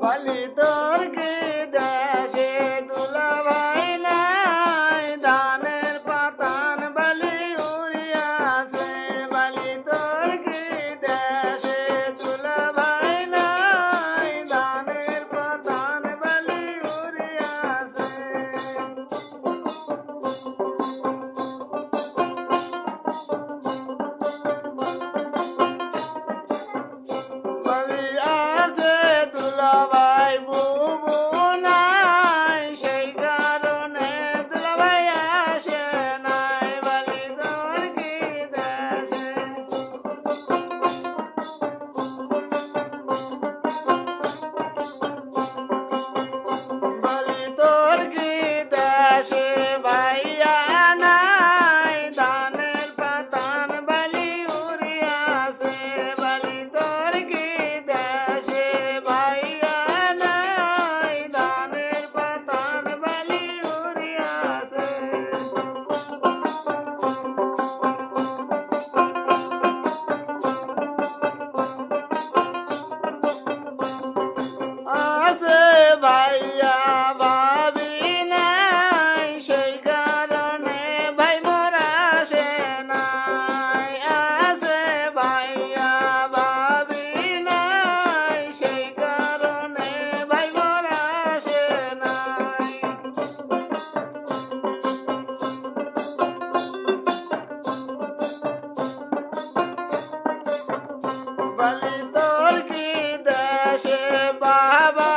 বলি তোর কি দেশে দুলাভাই নাই, ধানের পাতান বলি উড়িয়াছে। বলি তোর কি দেশে দুলাভাই নাই, ধানের পাতান বলি উড়িয়াছে। বলি আছে দুলাভাই বুবু নাই, সেই কারণে দুলাভাই আসে নাই। বলি তোর কি দেশে বলি তোর কি দেশে ভাইয়া নাই, ধানের পাতান বলি উড়িয়াছে। বলি তোর কি দেশে ভাইয়া নাই, ধানের পাতান বলি উড়িয়াছে। আছে ভাইয়া ভাবি নাই, সেই কারণে ভাই মোরা আসে নাই। আছে ভাইয়া ভাবি নাই, সেই কারণে ভাই মোরা আসে নাই। বলি তোর কি দেশে বাবা